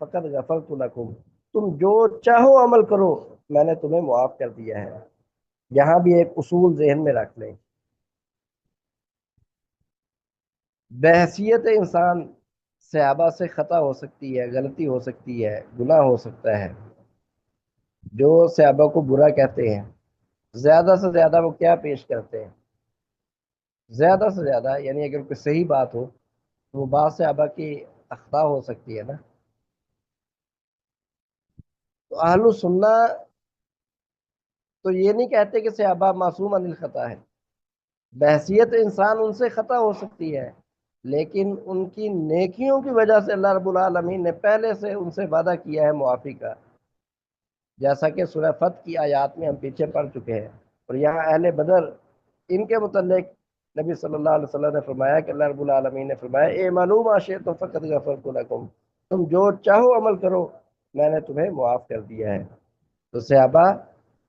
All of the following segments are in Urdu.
فقد غفرت لکم، تم جو چاہو عمل کرو میں نے تمہیں معاف کر دیا ہے۔ یہاں بھی ایک اصول ذہن میں رکھ لیں، بحیثیت انسان صحابہ سے خطا ہو سکتی ہے، غلطی ہو سکتی ہے، گناہ ہو سکتا ہے۔ جو صحابہ کو برا کہتے ہیں زیادہ سے زیادہ وہ کیا پیش کرتے ہیں؟ زیادہ سے زیادہ یعنی اگر کوئی صحیح بات ہو تو وہ بعض صحابہ کی اخطاء ہو سکتی ہے نا۔ تو اہل السنہ تو یہ نہیں کہتے کہ صحابہ معصوم عن الخطا ہے، بحثیت انسان ان سے خطا ہو سکتی ہے، لیکن ان کی نیکیوں کی وجہ سے اللہ رب العالمین نے پہلے سے ان سے وعدہ کیا ہے معافی کا، جیسا کہ سورہ فتح کی آیات میں ہم پیچھے پڑھ چکے ہیں۔ اور یہاں اہل بدر، ان کے متعلق نبی صلی اللہ علیہ وسلم نے فرمایا کہ اللہ رب العالمین نے فرمایا اے معلوم تو فقط غفرت لکم، تم جو چاہو عمل کرو میں نے تمہیں معاف کر دیا ہے۔ تو صحابہ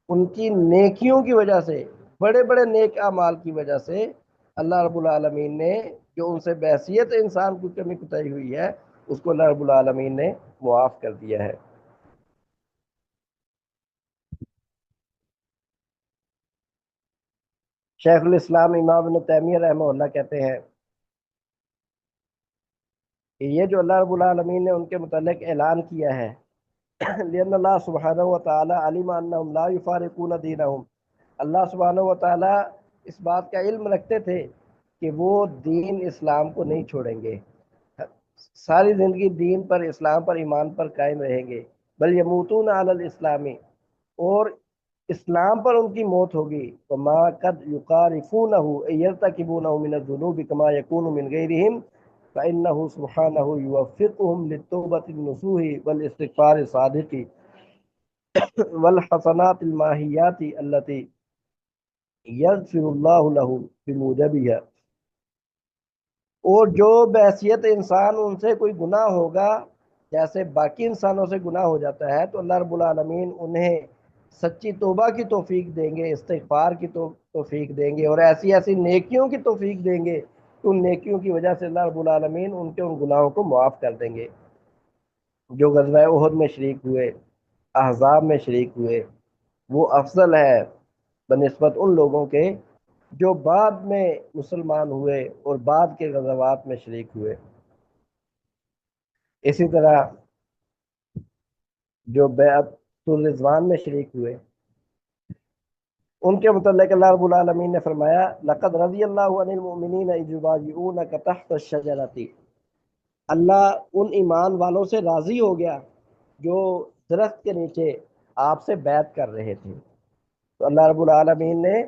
ان کی نیکیوں کی وجہ سے، بڑے بڑے نیک اعمال کی وجہ سے اللہ رب العالمین نے جو ان سے بحثیت انسان کو کمی کوتاہی ہوئی ہے اس کو اللہ رب العالمین نے معاف کر دیا ہے۔ شیخ الاسلام امام ابن تیمیہ رحمہ اللہ کہتے ہیں کہ یہ جو اللہ رب العالمین نے ان کے متعلق اعلان کیا ہے لأن اللہ سبحانہ و تعالی علم انہم لا یفارقون دینہم، اللہ سبحانہ و تعالی اس بات کا علم رکھتے تھے کہ وہ دین اسلام کو نہیں چھوڑیں گے، ساری زندگی دین پر، اسلام پر، ایمان پر قائم رہیں گے، بل یموتون علی الاسلامی، اور اسلام پر ان کی موت ہوگی، وما قد یقارفونہ یرتکبونہ من الذنوب کما یکون من غیرہم فإنہ سبحانہ یوفقہم للتوبۃ النصوح والاستغفار الصادق والحسنات الماحیات التي یغفر اللہ لہ بموجبها، اور جو بحیثیت انسان ان سے کوئی گناہ ہوگا جیسے باقی انسانوں سے گناہ ہو جاتا ہے تو اللہ رب العالمین انہیں سچی توبہ کی توفیق دیں گے، استغفار کی توفیق دیں گے، اور ایسی ایسی نیکیوں کی توفیق دیں گے کہ ان نیکیوں کی وجہ سے اللہ رب العالمین ان کے ان گناہوں کو معاف کر دیں گے۔ جو غزوہ احد میں شریک ہوئے، احزاب میں شریک ہوئے، وہ افضل ہے بنسبت ان لوگوں کے جو بعد میں مسلمان ہوئے اور بعد کے غزوات میں شریک ہوئے۔ اسی طرح جو بیعت الرضوان میں شریک ہوئے ان کے متعلق اللہ رب العالمین نے فرمایا لقد رضی اللہ عن المؤمنین اذ یبایعونک تحت الشجرۃ، اللہ ان ایمان والوں سے راضی ہو گیا جو درخت کے نیچے آپ سے بیعت کر رہے تھے۔ تو اللہ رب العالمین نے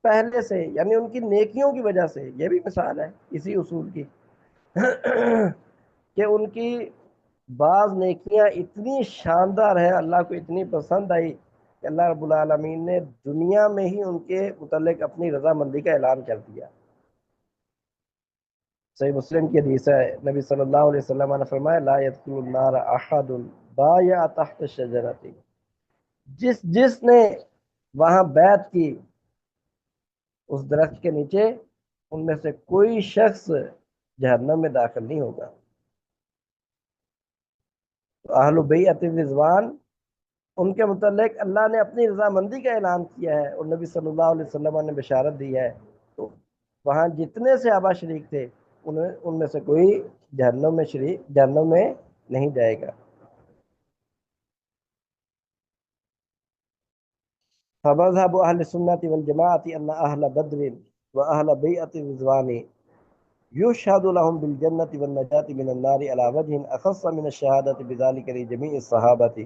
پہلے سے یعنی ان کی نیکیوں کی وجہ سے، یہ بھی مثال ہے اسی اصول کی کہ ان کی بعض نیکیاں اتنی شاندار ہیں، اللہ کو اتنی پسند آئی کہ اللہ رب العالمین نے دنیا میں ہی ان کے متعلق اپنی رضامندی کا اعلان کر دیا۔ صحیح مسلم کی حدیث ہے، نبی صلی اللہ علیہ وسلم نے فرمایا لا يدخل النار احد بايع تحت الشجرۃ، جس جس نے وہاں بیعت کی اس درخت کے نیچے، ان میں سے کوئی شخص جہنم میں داخل نہیں ہوگا۔ تو اہل بیعت الرضوان ان کے متعلق اللہ نے اپنی رضامندی کا اعلان کیا ہے اور نبی صلی اللہ علیہ وسلم نے بشارت دی ہے، تو وہاں جتنے صحابہ شریک تھے ان میں سے کوئی جہنم میں نہیں جائے گا۔ فمذهب اہل السنة والجماعة ان اہل بدر واہل بیعت الرضوان یشہد لهم بالجنة والنجاة من النار على وجه اخص من الشهادة بذلك لجميع الصحابة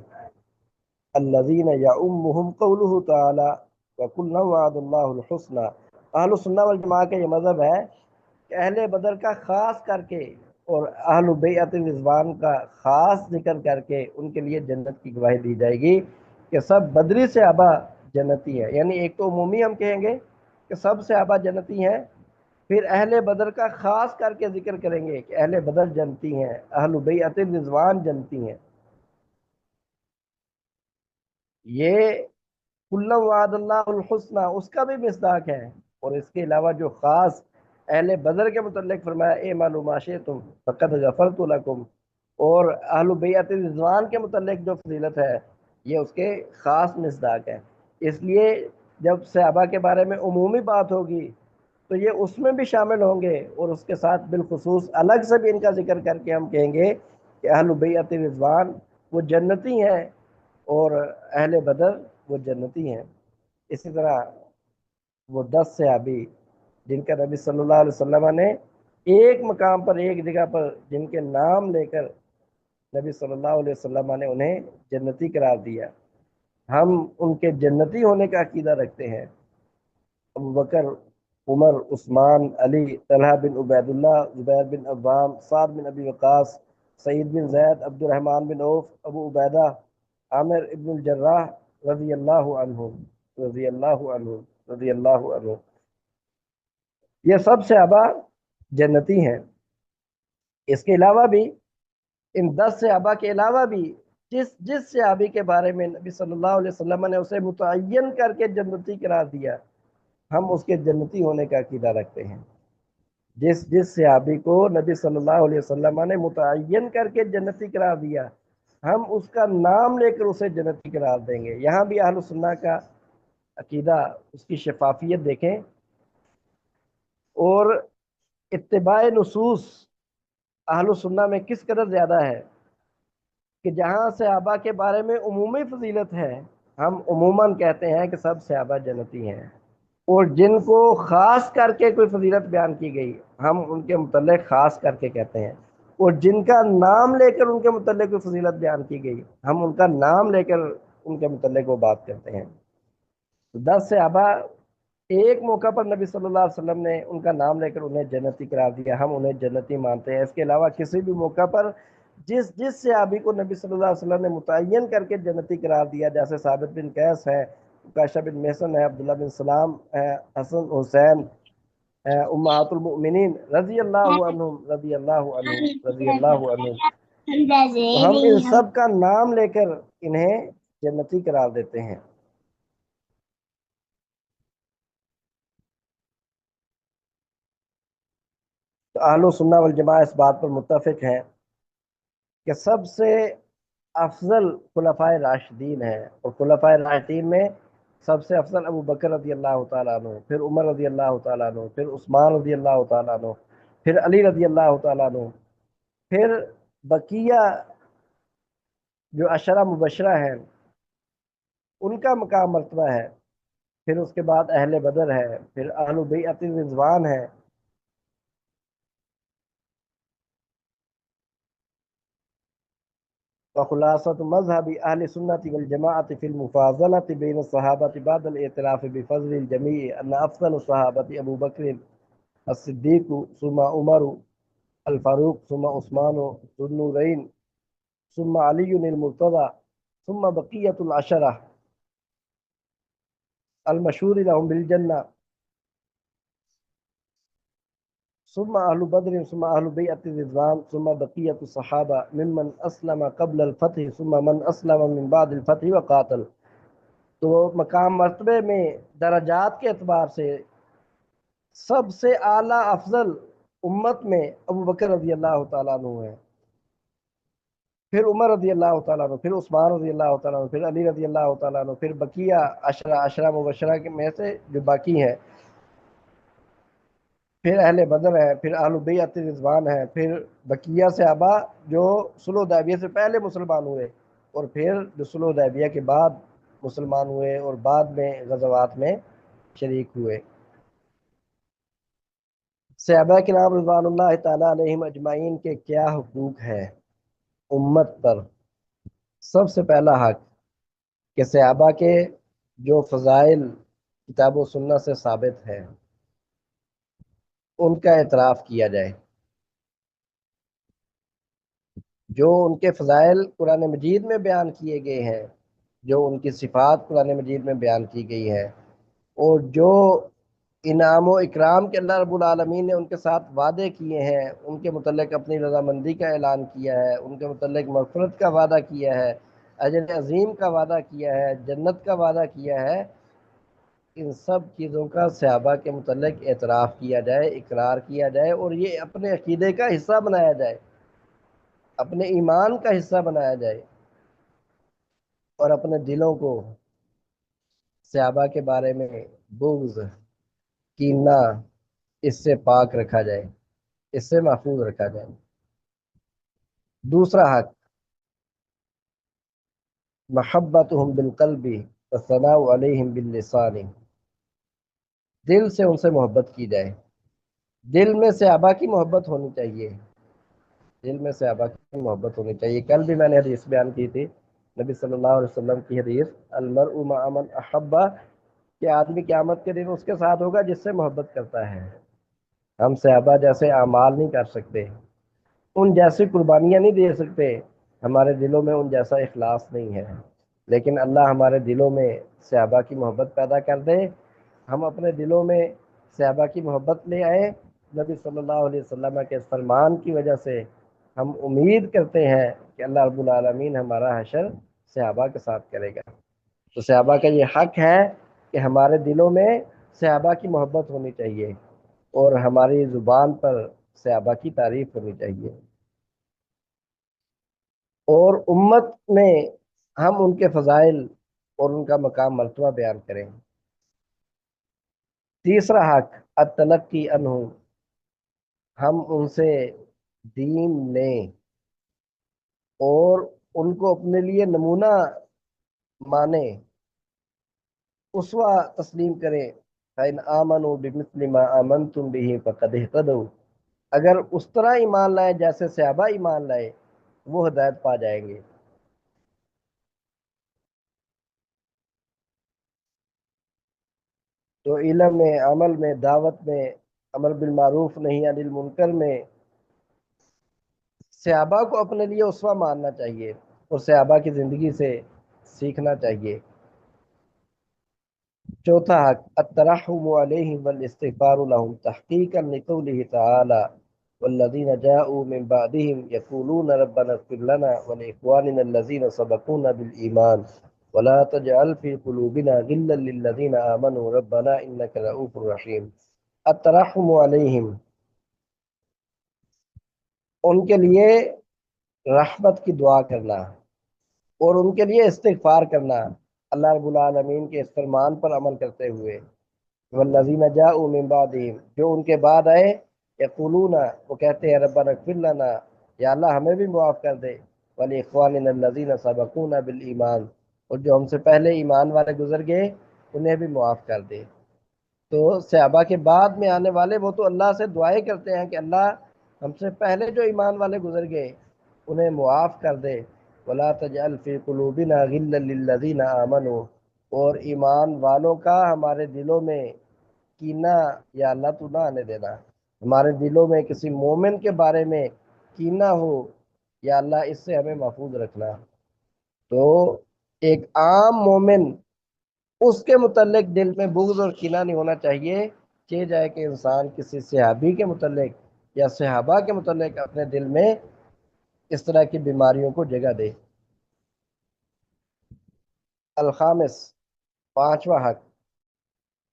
الذين يعمهم قوله تعالى وكلا وعد الله الحسنى۔ اہل السنہ والجماعہ کا یہ مذہب ہے کہ اہل بدر کا خاص کر کے اور اہل بیعت رضوان کا خاص ذکر کر کے ان کے لیے جنت کی گواہی دی جائے گی کہ سب بدری صحابہ جنتی ہیں، یعنی ایک تو عمومی ہم کہیں گے کہ سب صحابہ جنتی ہیں، پھر اہل بدر کا خاص کر کے ذکر کریں گے کہ اہل بدر جنتی ہیں، اہل بیعت رضوان جنتی ہیں۔ یہ کلم وعد اللہ الحسنہ اس کا بھی مصداق ہے، اور اس کے علاوہ جو خاص اہل بدر کے متعلق فرمایا اے معلوم تم فقط غفرت لکم، اور اہل بیعت رضوان کے متعلق جو فضیلت ہے یہ اس کے خاص مصداق ہے۔ اس لیے جب صحابہ کے بارے میں عمومی بات ہوگی تو یہ اس میں بھی شامل ہوں گے، اور اس کے ساتھ بالخصوص الگ سے بھی ان کا ذکر کر کے ہم کہیں گے کہ اہل بیعت رضوان وہ جنتی ہیں، اور اہل بدر وہ جنتی ہیں۔ اسی طرح وہ 10 صحابی جن کا نبی صلی اللہ علیہ وسلم نے ایک مقام پر، ایک جگہ پر، جن کے نام لے کر نبی صلی اللہ علیہ وسلم نے انہیں جنتی قرار دیا، ہم ان کے جنتی ہونے کا عقیدہ رکھتے ہیں۔ ابو بکر، عمر، عثمان، علی، طلحہ بن عبید اللہ، زبیر بن عوام، سعد بن ابی وقاص، سعید بن زید، عبد الرحمن بن عوف، ابو عبیدہ، عامر ابن الجراح رضی اللہ عنہ، رضی اللہ عنہ، رضی اللہ عنہ، یہ سب صحابہ جنتی ہیں۔ اس کے علاوہ بھی، ان 10 صحابہ کے علاوہ بھی، جس جس صحابی کے بارے میں نبی صلی اللہ علیہ وسلم نے اسے متعین کر کے جنتی قرار دیا، ہم اس کے جنتی ہونے کا عقیدہ رکھتے ہیں۔ جس جس صحابی کو نبی صلی اللہ علیہ وسلم نے متعین کر کے جنتی قرار دیا، ہم اس کا نام لے کر اسے جنتی قرار دیں گے۔ یہاں بھی اہل سنہ کا عقیدہ، اس کی شفافیت دیکھیں، اور اتباع نصوص اہل سنہ میں کس قدر زیادہ ہے کہ جہاں صحابہ کے بارے میں عمومی فضیلت ہے، ہم عموماً کہتے ہیں کہ سب صحابہ جنتی ہیں، اور جن کو خاص کر کے کوئی فضیلت بیان کی گئی، ہم ان کے متعلق خاص کر کے کہتے ہیں، اور جن کا نام لے کر ان کے متعلق کوئی فضیلت بیان کی گئی، ہم ان کا نام لے کر ان کے متعلق وہ بات کرتے ہیں۔ 10 صحابہ ایک موقع پر نبی صلی اللہ علیہ وسلم نے ان کا نام لے کر انہیں جنتی قرار دیا، ہم انہیں جنتی مانتے ہیں۔ اس کے علاوہ کسی بھی موقع پر جس جس صحابی کو نبی صلی اللہ علیہ وسلم نے متعین کر کے جنتی قرار دیا، جیسے ثابت بن قیس ہے، عکاشہ بن محصن ہے، عبداللہ بن سلام ہے، حسن حسین ہے، امہات المؤمنین رضی اللہ عنہم، رضی اللہ عنہم، رضی اللہ عنہم، تو ہم ان سب کا نام لے کر انہیں جنتی قرار دیتے ہیں۔ تو اہل سنہ والجماعہ اس بات پر متفق ہیں کہ سب سے افضل خلفائے راشدین ہیں، اور خلفائے راشدین میں سب سے افضل ابو بکر رضی اللہ تعالیٰ عنہ، پھر عمر رضی اللہ تعالیٰ عنہ، پھر عثمان رضی اللہ تعالیٰ عنہ، پھر علی رضی اللہ تعالیٰ عنہ، پھر بقیہ جو عشرہ مبشرہ ہیں ان کا مقام مرتبہ ہے، پھر اس کے بعد اہل بدر ہے، پھر اہل بیعت رضوان ہے۔ وخلاصة مذهب أهل السنة والجماعة في المفاضلة بين الصحابة بعد الاعتراف بفضل الجميع أن أفضل الصحابة أبو بكر الصديق، ثم عمر الفاروق، ثم عثمان ذو النورين، ثم علي المرتضى، ثم بقية العشرة المشهور لهم بالجنة، ثم أهل بدر، ثم أهل بيعة الرضوان، ثم بقية الصحابة ممن أسلم قبل الفتح، ثم من أسلم من بعد الفتح وقاتل۔ تو مقام مرتبے میں درجات کے اعتبار سے سب سے اعلیٰ افضل امت میں ابو بکر رضی اللہ تعالیٰ عنہ ہے، پھر عمر رضی اللہ تعالیٰ عنہ، پھر عثمان رضی اللہ تعالیٰ عنہ، پھر علی رضی اللہ تعالیٰ عنہ، پھر بقیہ عشرہ مبشرہ کے میں سے جو باقی ہیں، پھر اہل بدر ہے، پھر اہل بیعت رضوان ہے، پھر بقیہ صحابہ جو صلح حدیبیہ سے پہلے مسلمان ہوئے، اور پھر جو صلح حدیبیہ کے بعد مسلمان ہوئے اور بعد میں غزوات میں شریک ہوئے۔ صحابہ کرام رضوان اللہ تعالیٰ علیہم اجمعین کے کیا حقوق ہیں امت پر؟ سب سے پہلا حق کہ صحابہ کے جو فضائل کتاب و سنت سے ثابت ہیں ان کا اعتراف کیا جائے، جو ان کے فضائل قرآن مجید میں بیان کیے گئے ہیں، جو ان کی صفات قرآن مجید میں بیان کی گئی ہے، اور جو انعام و اکرام کے اللہ رب العالمین نے ان کے ساتھ وعدے کیے ہیں، ان کے متعلق اپنی رضامندی کا اعلان کیا ہے، ان کے متعلق مغفرت کا وعدہ کیا ہے، اجر عظیم کا وعدہ کیا ہے، جنت کا وعدہ کیا ہے، ان سب چیزوں کا صحابہ کے متعلق اعتراف کیا جائے، اقرار کیا جائے، اور یہ اپنے عقیدے کا حصہ بنایا جائے۔ اپنے ایمان کا حصہ بنایا جائے، اور اپنے دلوں کو صحابہ کے بارے میں بغض، کینہ، اس سے پاک رکھا جائے، اس سے محفوظ رکھا جائے۔ دوسرا حق، محبتہم بالقلب والثناء علیہم باللسان، دل سے ان سے محبت کی جائے، دل میں صحابہ کی محبت ہونی چاہیے، دل میں صحابہ کی محبت ہونی چاہیے۔ کل بھی میں نے حدیث بیان کی تھی، نبی صلی اللہ علیہ وسلم کی حدیث، المرء مع من احبہ، کہ آدمی قیامت کے دن اس کے ساتھ ہوگا جس سے محبت کرتا ہے۔ ہم صحابہ جیسے اعمال نہیں کر سکتے، ان جیسی قربانیاں نہیں دے سکتے، ہمارے دلوں میں ان جیسا اخلاص نہیں ہے، لیکن اللہ ہمارے دلوں میں صحابہ کی محبت پیدا کر دے، ہم اپنے دلوں میں صحابہ کی محبت لے آئے۔ نبی صلی اللہ علیہ وسلم کے فرمان کی وجہ سے ہم امید کرتے ہیں کہ اللہ رب العالمین ہمارا حشر صحابہ کے ساتھ کرے گا۔ تو صحابہ کا یہ حق ہے کہ ہمارے دلوں میں صحابہ کی محبت ہونی چاہیے، اور ہماری زبان پر صحابہ کی تعریف ہونی چاہیے، اور امت میں ہم ان کے فضائل اور ان کا مقام مرتبہ بیان کریں۔ تیسرا حق، التلقی عنہ، ہم ان سے دین لیں اور ان کو اپنے لیے نمونہ مانیں، اسوہ تسلیم کریں۔ فَإِنْ آمَنُوا بِمِثْلِ مَا آمَنْتُمْ بِهِ فَقَدِ اهْتَدَوْا، اگر اس طرح ایمان لائے جیسے صحابہ ایمان لائے، وہ ہدایت پا جائیں گے۔ تو علم میں، عمل میں، دعوت میں، امر بالمعروف نہی عن المنکر میں صحابہ کو اپنے لیے اسوہ ماننا چاہیے، اور صحابہ کی زندگی سے سیکھنا چاہیے۔ چوتھا حق، الترحم علیہم والاستغفار لهم تحقیقا لقوله تعالی والذین جاءوا من بعدهم یقولون ربنا اغفر لنا ولاخواننا الذین سبقونا بالایمان ولا تجعل في قلوبنا غلا للذین آمنوا ربنا انك رؤوف رحیم۔ الترحم علیہم، ان کے لیے رحمت کی دعا کرنا، اور ان کے لیے استغفار کرنا، اللہ رب العالمین کے اس فرمان پر عمل کرتے ہوئے۔ والذین جاءوا من بعدہم، جو ان کے بعد آئے، یقولون، وہ کہتے ہیں، ربنا اغفر لنا، یا اللہ ہمیں بھی معاف کر دے، ولاخواننا الذین سبقونا بالایمان، اور جو ہم سے پہلے ایمان والے گزر گئے انہیں بھی معاف کر دے۔ تو صحابہ کے بعد میں آنے والے وہ تو اللہ سے دعائیں کرتے ہیں کہ اللہ ہم سے پہلے جو ایمان والے گزر گئے انہیں معاف کر دے۔ ولا تجعل فی قلوبنا غلا للذین آمنوا، اور ایمان والوں کا ہمارے دلوں میں کینہ یا اللہ تو نہ آنے دینا، ہمارے دلوں میں کسی مومن کے بارے میں کینہ ہو، یا اللہ اس سے ہمیں محفوظ رکھنا۔ تو ایک عام مومن، اس کے متعلق دل میں بغض اور کینہ نہیں ہونا چاہیے کہ جائے کہ انسان کسی صحابی کے متعلق یا صحابہ کے متعلق اپنے دل میں اس طرح کی بیماریوں کو جگہ دے۔ الخامس، پانچواں حق،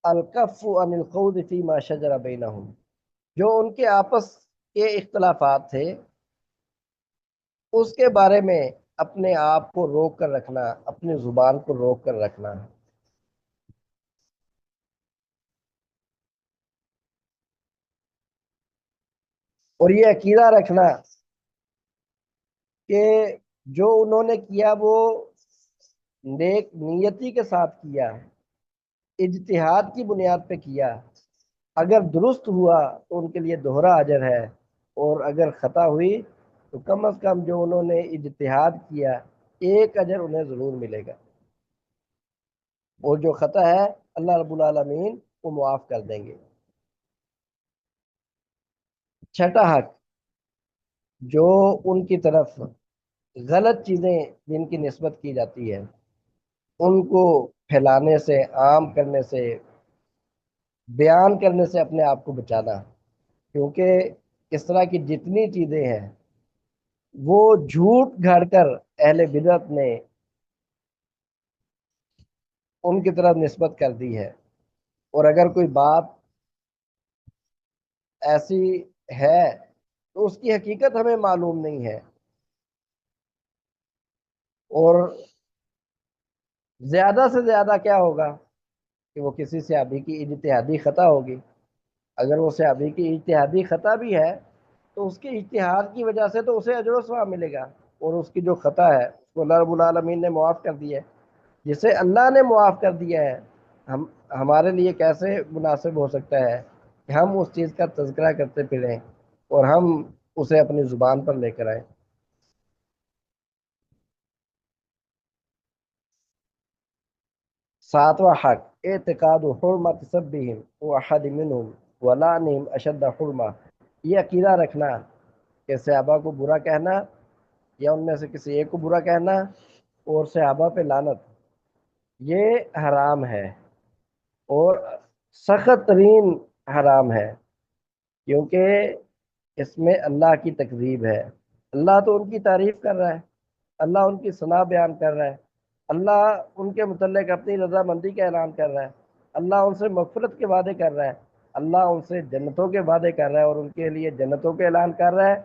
الکف عن الخوض فیما شجر بینہم، جو ان کے آپس کے اختلافات تھے اس کے بارے میں اپنے آپ کو روک کر رکھنا، اپنی زبان کو روک کر رکھنا۔ اور یہ عقیدہ رکھنا کہ جو انہوں نے کیا وہ نیک نیتی کے ساتھ کیا، اجتہاد کی بنیاد پہ کیا، اگر درست ہوا تو ان کے لیے دوہرا اجر ہے، اور اگر خطا ہوئی تو کم از کم جو انہوں نے اجتہاد کیا ایک اجر انہیں ضرور ملے گا، اور جو خطا ہے اللہ رب العالمین وہ معاف کر دیں گے۔ چھٹا حق، جو ان کی طرف غلط چیزیں جن کی نسبت کی جاتی ہے ان کو پھیلانے سے، عام کرنے سے، بیان کرنے سے اپنے آپ کو بچانا، کیونکہ اس طرح کی جتنی چیزیں ہیں وہ جھوٹ گھڑ کر اہل بدعت نے ان کی طرف نسبت کر دی ہے، اور اگر کوئی بات ایسی ہے تو اس کی حقیقت ہمیں معلوم نہیں ہے، اور زیادہ سے زیادہ کیا ہوگا کہ وہ کسی صحابی کی اجتہادی خطا ہوگی، اگر وہ صحابی کی اجتہادی خطا بھی ہے تو اس کے اجتہاد کی وجہ سے تو اسے اجر و ثواب ملے گا، اور اس کی جو خطا ہے اس کو اللہ رب العالمین نے معاف کر دیا ہے۔ جسے اللہ نے معاف کر دیا ہے، ہم ہمارے لیے کیسے مناسب ہو سکتا ہے کہ ہم اس چیز کا تذکرہ کرتے پھریں اور ہم اسے اپنی زبان پر لے کر آئیں۔ ساتواں حق اعتقاد و حرمت سبہم و احد منہم ولعنہم اشد حرمہ، یہ عقیدہ رکھنا کہ صحابہ کو برا کہنا یا ان میں سے کسی ایک کو برا کہنا اور صحابہ پہ لعنت، یہ حرام ہے اور سخت ترین حرام ہے، کیونکہ اس میں اللہ کی تکذیب ہے۔ اللہ تو ان کی تعریف کر رہا ہے، اللہ ان کی ثنا بیان کر رہا ہے، اللہ ان کے متعلق اپنی رضامندی کا اعلان کر رہا ہے، اللہ ان سے مغفرت کے وعدے کر رہا ہے، اللہ ان سے جنتوں کے وعدے کر رہا ہے اور ان کے لیے جنتوں کے اعلان کر رہا ہے،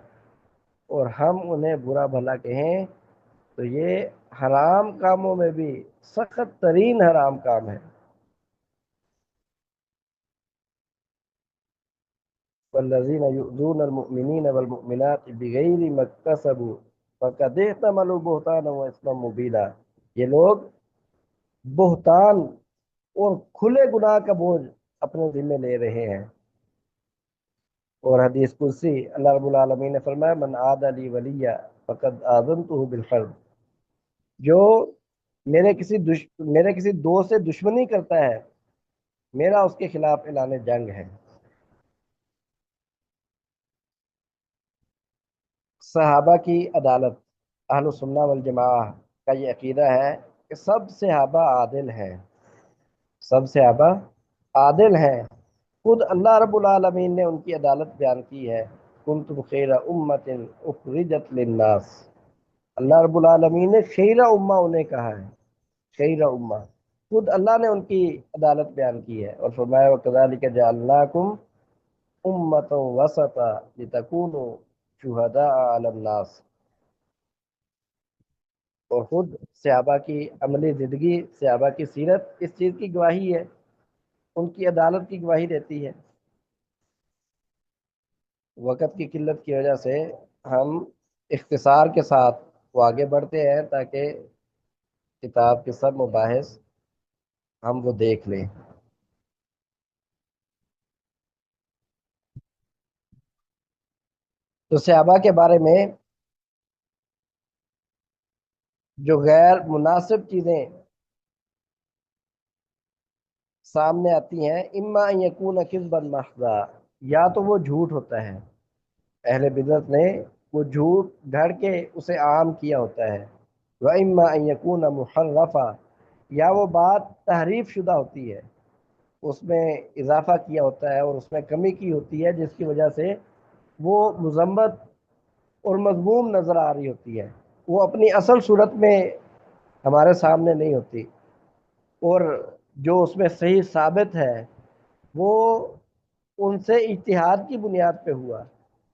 اور ہم انہیں برا بھلا کہیں تو یہ حرام کاموں میں بھی سخت ترین حرام کام ہے۔ والذین یؤذون المؤمنین والمؤمنات بغیر ما اکتسبوا فقد احتملوا بہتانا واثما مبینا، یہ لوگ بہتان اور کھلے گناہ کا بوجھ اپنے ذمہ لے رہے ہیں۔ اور حدیث قدسی اللہ رب العالمین نے فرمایا من عاد لی ولیہ فقد آذنتہ بالحرب، جو میرے کسی دوست سے دشمنی کرتا ہے میرا اس کے خلاف اعلان جنگ ہے۔ صحابہ کی عدالت، اہل سنہ والجماعہ کا یہ عقیدہ ہے کہ سب صحابہ عادل ہیں، سب صحابہ عادل ہیں، خود اللہ رب العالمین نے ان کی عدالت بیان کی ہے، کنتم خیر امت اخرجت للناس، اللہ رب العالمین نے خیر امہ انہیں کہا ہے، خیر امہ، خود اللہ نے ان کی عدالت بیان کی ہے اور فرمایا وَكَذَلِكَ جَعَلْنَاكُمْ أُمَّةً وَسَطًا لِتَكُونُوا شُهَدَاءَ عَلَى النَّاسِ، اور خود صحابہ کی عملی زندگی، صحابہ کی سیرت اس چیز کی گواہی ہے، ان کی عدالت کی گواہی دیتی ہے۔ وقت کی قلت کی وجہ سے ہم اختصار کے ساتھ وہ آگے بڑھتے ہیں تاکہ کتاب کے سب مباحث ہم وہ دیکھ لیں۔ تو صحابہ کے بارے میں جو غیر مناسب چیزیں سامنے آتی ہیں، اما ان یکون کذبا محضا، یا تو وہ جھوٹ ہوتا ہے، اہل بدعت نے وہ جھوٹ گھڑ کے اسے عام کیا ہوتا ہے، وَإِمَّا أَن يَكُونَ مُحَرَّفًا، یا وہ بات تحریف شدہ ہوتی ہے، اس میں اضافہ کیا ہوتا ہے اور اس میں کمی کی ہوتی ہے جس کی وجہ سے وہ مذمت اور مذموم نظر آ رہی ہوتی ہے، وہ اپنی اصل صورت میں ہمارے سامنے نہیں ہوتی، اور جو اس میں صحیح ثابت ہے وہ ان سے اجتہاد کی بنیاد پہ ہوا،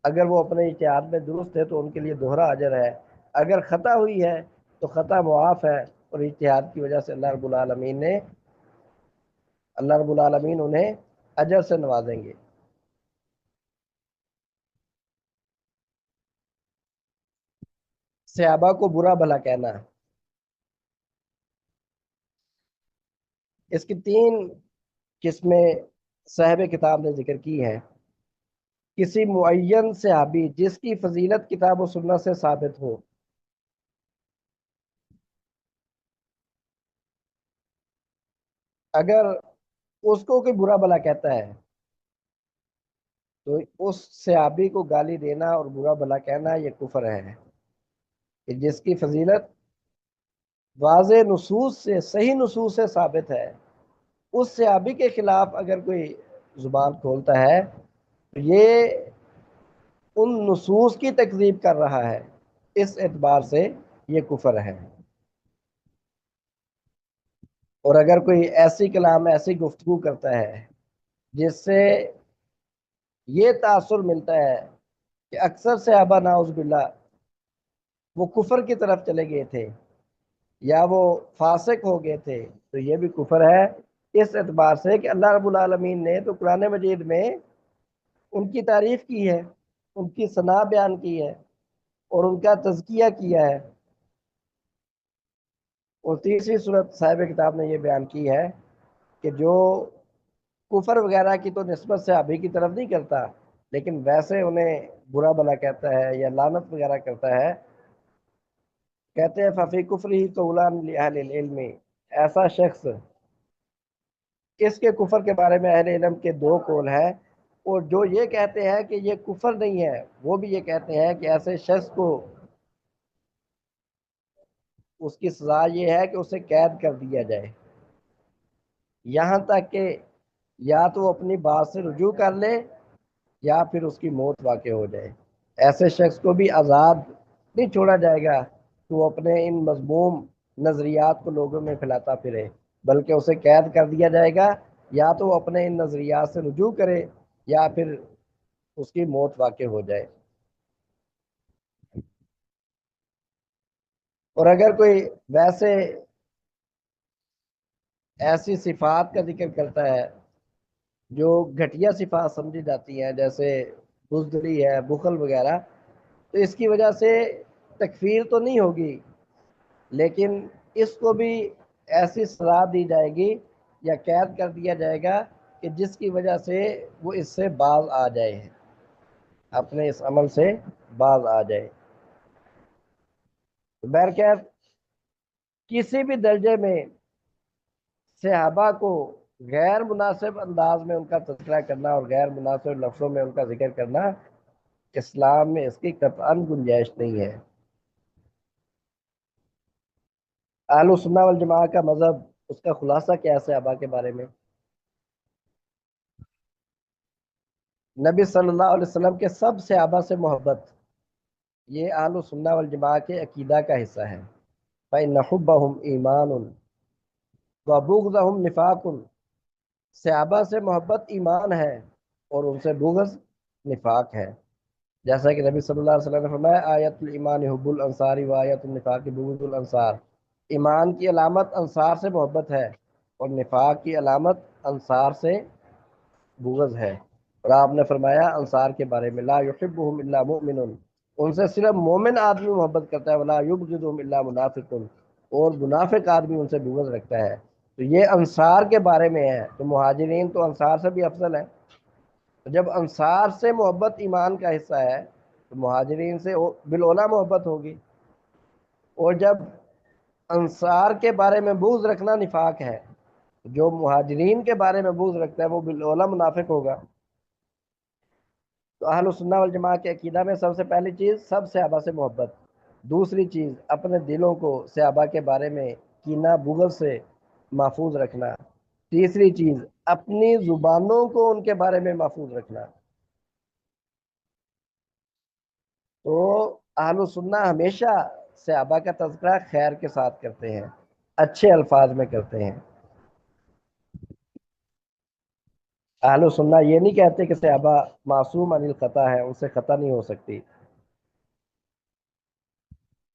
اگر وہ اپنے اجتہاد میں درست ہے تو ان کے لیے دوہرا اجر ہے، اگر خطا ہوئی ہے تو خطا معاف ہے، اور اجتہاد کی وجہ سے اللہ رب العالمین انہیں اجر سے نوازیں گے۔ صحابہ کو برا بھلا کہنا، اس کی تین قسمیں صاحب کتاب نے ذکر کی ہیں۔ کسی معین صحابی جس کی فضیلت کتاب و سنت سے ثابت ہو، اگر اس کو کوئی برا بھلا کہتا ہے تو اس صحابی کو گالی دینا اور برا بھلا کہنا یہ کفر ہے، کہ جس کی فضیلت واضح نصوص سے، صحیح نصوص سے ثابت ہے، اس صحابی کے خلاف اگر کوئی زبان کھولتا ہے تو یہ ان نصوص کی تکذیب کر رہا ہے، اس اعتبار سے یہ کفر ہے۔ اور اگر کوئی ایسی کلام، ایسی گفتگو کرتا ہے جس سے یہ تاثر ملتا ہے کہ اکثر صحابہ نعوذ باللہ وہ کفر کی طرف چلے گئے تھے، یا وہ فاسق ہو گئے تھے، تو یہ بھی کفر ہے، اس اعتبار سے کہ اللہ رب العالمین نے تو قرآن مجید میں ان کی تعریف کی ہے، ان کی ثنا بیان کی ہے اور ان کا تزکیہ کیا ہے۔ اور تیسری صورت صاحب کتاب نے یہ بیان کی ہے کہ جو کفر وغیرہ کی تو نسبت صحابی کی طرف نہیں کرتا، لیکن ویسے انہیں برا بلا کہتا ہے یا لعنت وغیرہ کرتا ہے، کہتے ہیں ففی کفری قولان لأہل العلم، ایسا شخص، اس کے کفر کے بارے میں اہل علم کے دو قول ہیں، اور جو یہ کہتے ہیں کہ یہ کفر نہیں ہے وہ بھی یہ کہتے ہیں کہ ایسے شخص کو اس کی سزا یہ ہے کہ اسے قید کر دیا جائے، یہاں تک کہ یا تو وہ اپنی بات سے رجوع کر لے یا پھر اس کی موت واقع ہو جائے۔ ایسے شخص کو بھی آزاد نہیں چھوڑا جائے گا کہ وہ اپنے ان مذموم نظریات کو لوگوں میں پھیلاتا پھرے، بلکہ اسے قید کر دیا جائے گا، یا تو وہ اپنے ان نظریات سے رجوع کرے یا پھر اس کی موت واقع ہو جائے۔ اور اگر کوئی ویسے ایسی صفات کا ذکر کرتا ہے جو گھٹیا صفات سمجھی جاتی ہیں، جیسے بزدلی ہے، بخل وغیرہ، تو اس کی وجہ سے تکفیر تو نہیں ہوگی، لیکن اس کو بھی ایسی سزا دی جائے گی یا قید کر دیا جائے گا کہ جس کی وجہ سے وہ اس سے باز آ جائے، اپنے اس عمل سے باز آ جائے۔ بہرکیف کسی بھی درجے میں صحابہ کو غیر مناسب انداز میں ان کا تذکرہ کرنا اور غیر مناسب لفظوں میں ان کا ذکر کرنا، اسلام میں اس کی قطعاً گنجائش نہیں ہے۔ اہل سنہ والجماعہ کا مذہب، اس کا خلاصہ کیا ہے صحابہ کے بارے میں؟ نبی صلی اللہ علیہ وسلم کے سب صحابہ سے محبت، یہ اہل سنہ والجماعہ کے عقیدہ کا حصہ ہے۔ فَإِنَّ حُبَّهُمْ ایمان وَبُغْضَهُمْ نفاق، صحابہ سے محبت ایمان ہے اور ان سے بغض نفاق ہے۔ جیسا کہ نبی صلی اللہ علیہ وسلم نے فرمایا آیت الایمان حب الانصار و آیت النفاق بغض الانصار، ایمان کی علامت انصار سے محبت ہے اور نفاق کی علامت انصار سے بغض ہے۔ اور آپ نے فرمایا انصار کے بارے میں لا یحبهم الا مؤمن، ان سے صرف مومن آدمی محبت کرتا ہے، ولا یبغضهم الا منافق، اور منافق آدمی ان سے بغض رکھتا ہے۔ تو یہ انصار کے بارے میں ہے، تو مہاجرین تو انصار سے بھی افضل ہے۔ جب انصار سے محبت ایمان کا حصہ ہے تو مہاجرین سے بالاولیٰ محبت ہوگی، اور جب انصار کے بارے میں بغض رکھنا نفاق ہے، جو مہاجرین کے بارے میں بغض رکھتا ہے وہ بالاولیٰ منافق ہوگا۔ تو اہل سنہ والجماعہ کے عقیدہ میں سب سے پہلی چیز سب صحابہ سے محبت، دوسری چیز اپنے دلوں کو صحابہ کے بارے میں کینہ بغض سے محفوظ رکھنا، تیسری چیز اپنی زبانوں کو ان کے بارے میں محفوظ رکھنا۔ تو اہل سنہ ہمیشہ صحابہ کا تذکرہ خیر کے ساتھ کرتے ہیں، اچھے الفاظ میں کرتے ہیں۔ اہل سنہ یہ نہیں کہتے کہ صحابہ معصوم عن الخطا ہے، ان سے خطا نہیں ہو سکتی،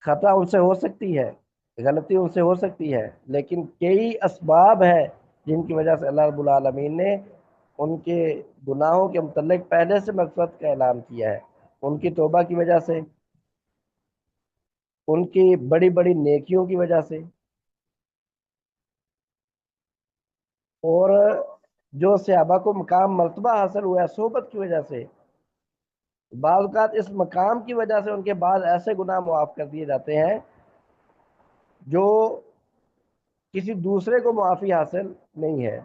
خطا ان سے ہو سکتی ہے، غلطی ان سے ہو سکتی ہے، لیکن کئی اسباب ہے جن کی وجہ سے اللہ رب العالمین نے ان کے گناہوں کے متعلق پہلے سے مغفرت کا اعلان کیا ہے، ان کی توبہ کی وجہ سے، ان کی بڑی بڑی نیکیوں کی وجہ سے، اور جو صحابہ کو مقام مرتبہ حاصل ہوا ہے صحبت کی وجہ سے، بعض اوقات اس مقام کی وجہ سے ان کے بعد ایسے گناہ معاف کر دیے جاتے ہیں جو کسی دوسرے کو معافی حاصل نہیں ہے۔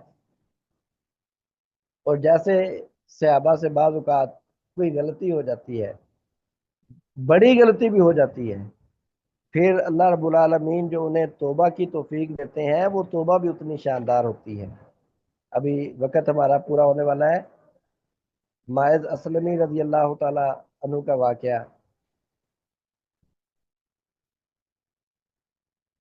اور جیسے صحابہ سے بعض اوقات کوئی غلطی ہو جاتی ہے، بڑی غلطی بھی ہو جاتی ہے، پھر اللہ رب العالمین جو انہیں توبہ کی توفیق دیتے ہیں وہ توبہ بھی اتنی شاندار ہوتی ہے۔ ابھی وقت ہمارا پورا ہونے والا ہے، ماعز اسلمی رضی اللہ تعالی عنہ کا واقعہ،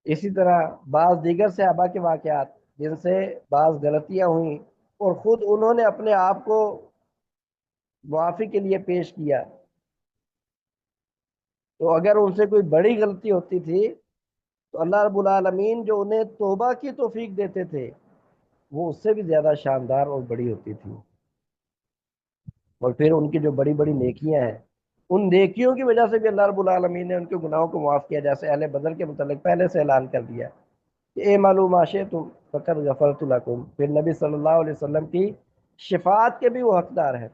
اسی طرح بعض دیگر صحابہ کے واقعات جن سے بعض غلطیاں ہوئیں اور خود انہوں نے اپنے آپ کو معافی کے لیے پیش کیا، تو اگر ان سے کوئی بڑی غلطی ہوتی تھی تو اللہ رب العالمین جو انہیں توبہ کی توفیق دیتے تھے وہ اس سے بھی زیادہ شاندار اور بڑی ہوتی تھی۔ اور پھر ان کی جو بڑی بڑی نیکیاں ہیں، ان نیکیوں کی وجہ سے بھی اللہ رب العالمین نے ان کے گناہوں کو معاف کیا، جیسے اہل بدر کے متعلق پہلے سے اعلان کر دیا کہ اے معلوم آشے تم فقط غفرت لکم، پھر نبی صلی اللہ علیہ وسلم کی شفاعت کے بھی وہ حقدار ہیں۔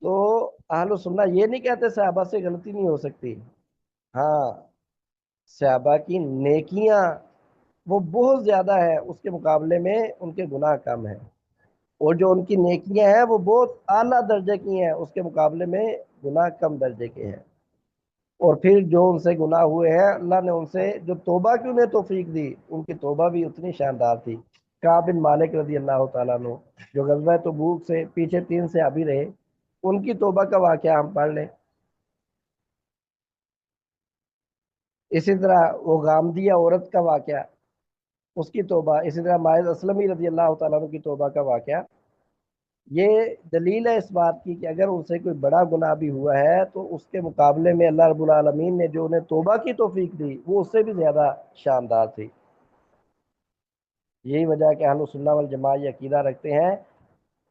تو اہل سنہ یہ نہیں کہتے صحابہ سے غلطی نہیں ہو سکتی، ہاں صحابہ کی نیکیاں وہ بہت زیادہ ہے، اس کے مقابلے میں ان کے گناہ کم ہیں، اور جو ان کی نیکیاں ہیں وہ بہت اعلیٰ درجے کی ہیں، اس کے مقابلے میں گناہ کم درجے کے ہیں۔ اور پھر جو ان سے گناہ ہوئے ہیں اللہ نے ان سے جو توبہ کی انہیں توفیق دی، ان کی توبہ بھی اتنی شاندار تھی۔ کعب بن مالک رضی اللہ تعالیٰ عنہ جو غزوہ تبوک سے پیچھے 3 صحابی رہے، ان کی توبہ کا واقعہ ہم پڑھ لیں۔ اسی طرح وہ غامدیہ عورت کا واقعہ، اس کی توبہ، اسی طرح ماعز اسلمی رضی اللہ تعالیٰ عنہ کی توبہ کا واقعہ، یہ دلیل ہے اس بات کی کہ اگر ان سے کوئی بڑا گناہ بھی ہوا ہے تو اس کے مقابلے میں اللہ رب العالمین نے جو انہیں توبہ کی توفیق دی وہ اس سے بھی زیادہ شاندار تھی۔ یہی وجہ ہے کہ اہل سنہ والجماعہ یہ عقیدہ رکھتے ہیں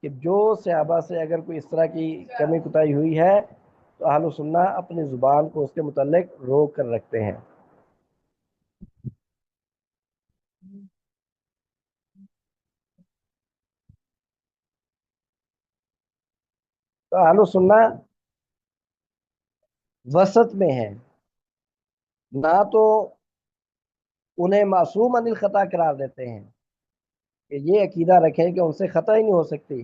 کہ جو صحابہ سے اگر کوئی اس طرح کی کمی کوتاہی ہوئی ہے تو اہل سنہ اپنی زبان کو اس کے متعلق روک کر رکھتے ہیں۔ تو اہل سنہ وسط میں ہیں، نہ تو انہیں معصوم عن الخطا قرار دیتے ہیں کہ یہ عقیدہ رکھیں کہ ان سے خطا ہی نہیں ہو سکتی،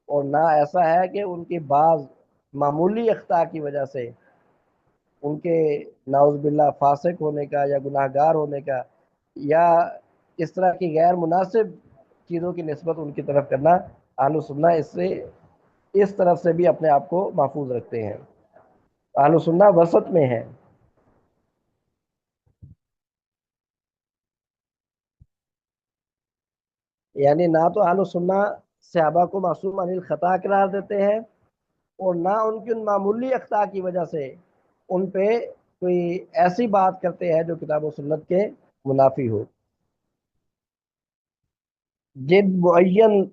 اور نہ ایسا ہے کہ ان کی بعض معمولی اخطاء کی وجہ سے ان کے نعوذ باللہ فاسق ہونے کا یا گناہ گار ہونے کا یا اس طرح کی غیر مناسب چیزوں کی نسبت ان کی طرف کرنا، اہل سنہ اس طرف سے بھی اپنے آپ کو محفوظ رکھتے ہیں۔ اہل سنہ وسط میں ہے، یعنی نہ تو اہل سنہ صحابہ کو معصوم عن الخطا قرار دیتے ہیں، اور نہ ان کی ان معمولی اخطاء کی وجہ سے ان پہ کوئی ایسی بات کرتے ہیں جو کتاب و سنت کے منافی ہو۔ جن معین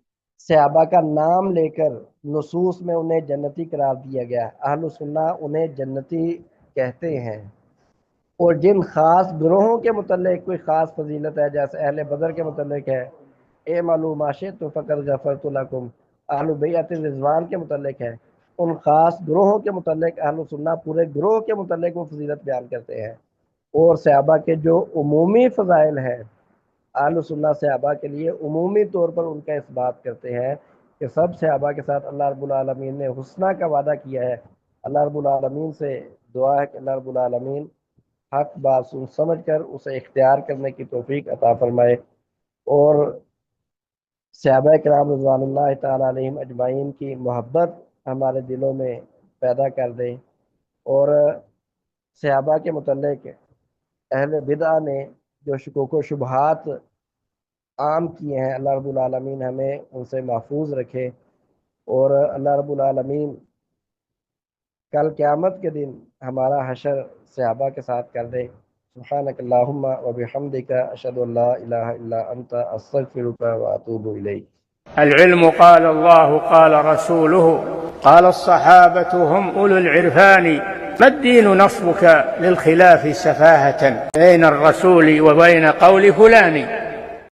صحابہ کا نام لے کر نصوص میں انہیں جنتی قرار دیا گیا، اہل سنہ انہیں جنتی کہتے ہیں، اور جن خاص گروہوں کے متعلق کوئی خاص فضیلت ہے، جیسے اہل بدر کے متعلق ہے اے معلوم آشے تو فقر غفرت لکم، اہل بیعت رضوان کے متعلق ہے، ان خاص گروہوں کے متعلق اہل سنہ پورے گروہ کے متعلق وہ فضیلت بیان کرتے ہیں۔ اور صحابہ کے جو عمومی فضائل ہیں، اہل سنہ صحابہ کے لیے عمومی طور پر ان کا اس بات کرتے ہیں کہ سب صحابہ کے ساتھ اللہ رب العالمین نے حسنہ کا وعدہ کیا ہے۔ اللہ رب العالمین سے دعا ہے کہ اللہ رب العالمین حق بات سن سمجھ کر اسے اختیار کرنے کی توفیق عطا فرمائے، اور صحابہ کرام رضوان اللہ تعالیٰ علیہم اجمعین کی محبت ہمارے دلوں میں پیدا کر دے، اور صحابہ کے متعلق اہل بدعہ نے جو شکوک و شبہات عام کیے ہیں اللہ رب العالمین ہمیں ان سے محفوظ رکھے، اور اللہ رب العالمین کل قیامت کے دن ہمارا حشر صحابہ کے ساتھ کر دے۔ سبحانک اللہم و بحمدک اشہد ان لا الہ الا انت استغفرک و اتوب الیک۔ العلم قال الله قال رسوله قال الصحابة هم أولو العرفان، ما الدين نصبك للخلاف سفاهة بين الرسول وبين قول فلان.